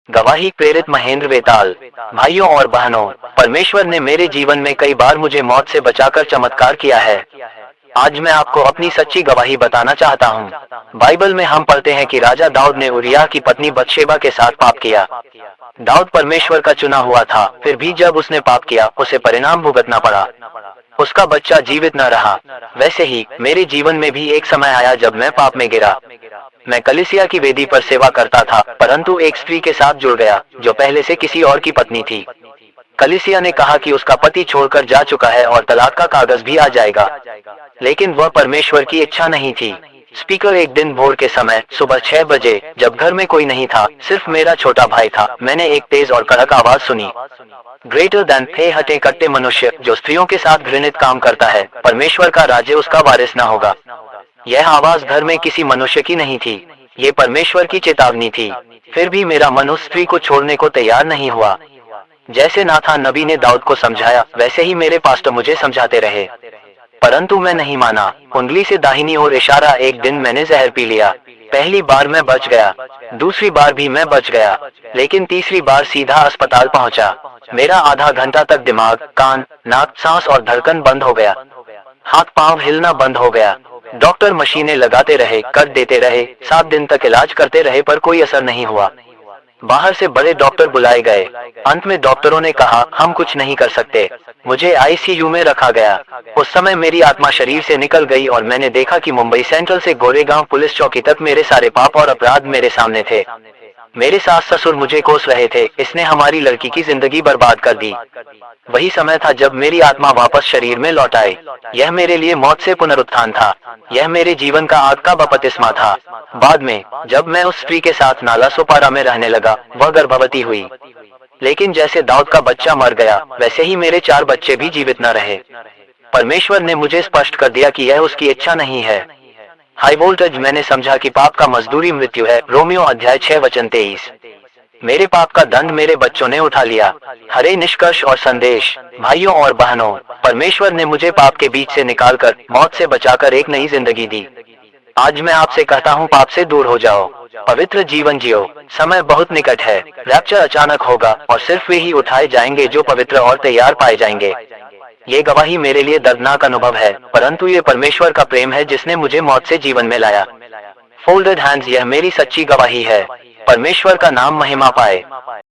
गवाही प्रेरित महेंद्र वेताल। भाइयों और बहनों, परमेश्वर ने मेरे जीवन में कई बार मुझे मौत से बचाकर चमत्कार किया है। आज मैं आपको अपनी सच्ची गवाही बताना चाहता हूँ। बाइबल में हम पढ़ते हैं कि राजा दाऊद ने उरिय्याह की पत्नी बतशेबा के साथ पाप किया। दाऊद परमेश्वर का चुना हुआ था, फिर भी जब उसने पाप किया, उसे परिणाम भुगतना पड़ा। उसका बच्चा जीवित न रहा। वैसे ही मेरे जीवन में भी एक समय आया जब मैं पाप में गिरा। मैं कलीसिया की वेदी पर सेवा करता था, परंतु एक स्त्री के साथ जुड़ गया जो पहले से किसी और की पत्नी थी। कलीसिया ने कहा कि उसका पति छोड़कर जा चुका है और तलाक का कागज भी आ जाएगा, लेकिन वह परमेश्वर की इच्छा नहीं थी। स्पीकर एक दिन भोर के समय सुबह 6 बजे, जब घर में कोई नहीं था, सिर्फ मेरा छोटा भाई था, मैंने एक तेज और कड़क आवाज सुनी। ग्रेटर देन थे हटे कट्टे मनुष्य जो स्त्रियों के साथ घृणित काम करता है, परमेश्वर का राज्य उसका वारिस न होगा। यह आवाज घर में किसी मनुष्य की नहीं थी, ये परमेश्वर की चेतावनी थी। फिर भी मेरा मन उस स्त्री को छोड़ने को तैयार नहीं हुआ। जैसे नाथान नबी ने दाऊद को समझाया, वैसे ही मेरे पास्टर मुझे समझाते रहे, परंतु मैं नहीं माना। उंगली से दाहिनी ओर इशारा। एक दिन मैंने जहर पी लिया। पहली बार मैं बच गया, दूसरी बार भी मैं बच गया, लेकिन तीसरी बार सीधा अस्पताल पहुंचा। मेरा आधा घंटा तक दिमाग, कान, नाक, सांस और धड़कन बंद हो गया। हाथ पांव हिलना बंद हो गया। डॉक्टर मशीनें लगाते रहे, कट देते रहे, 7 दिन तक इलाज करते रहे, पर कोई असर नहीं हुआ। बाहर से बड़े डॉक्टर बुलाए गए। अंत में डॉक्टरों ने कहा, हम कुछ नहीं कर सकते। मुझे आईसीयू में रखा गया। उस समय मेरी आत्मा शरीर से निकल गई और मैंने देखा कि मुंबई सेंट्रल से गोरेगांव पुलिस चौकी तक मेरे सारे पाप और अपराध मेरे सामने थे। मेरे सास ससुर मुझे कोस रहे थे, इसने हमारी लड़की की जिंदगी बर्बाद कर दी। वही समय था जब मेरी आत्मा वापस शरीर में लौट आई। यह मेरे लिए मौत से पुनरुत्थान था। यह मेरे जीवन का आग का बपतिस्मा था। बाद में जब मैं उस स्त्री के साथ नाला सोपारा में रहने लगा, वह गर्भवती हुई। लेकिन जैसे दाऊद का बच्चा मर गया, वैसे ही मेरे 4 बच्चे भी जीवित न रहे। परमेश्वर ने मुझे स्पष्ट कर दिया कि यह उसकी इच्छा नहीं है। हाई वोल्टेज मैंने समझा कि पाप का मजदूरी मृत्यु है। रोमियो अध्याय 6 वचन 23। मेरे पाप का दंड मेरे बच्चों ने उठा लिया। हरे निष्कर्ष और संदेश। भाइयों और बहनों, परमेश्वर ने मुझे पाप के बीच से निकालकर, मौत से बचाकर एक नई जिंदगी दी। आज मैं आपसे कहता हूँ, पाप से दूर हो जाओ, पवित्र जीवन जियो। समय बहुत निकट है। रैप्चर अचानक होगा और सिर्फ वे ही उठाए जाएंगे जो पवित्र और तैयार पाए जाएंगे। ये गवाही मेरे लिए दर्दनाक अनुभव है, परंतु ये परमेश्वर का प्रेम है जिसने मुझे मौत से जीवन में लाया। फोल्डेड हैंड्स, यह मेरी सच्ची गवाही है। परमेश्वर का नाम महिमा पाए।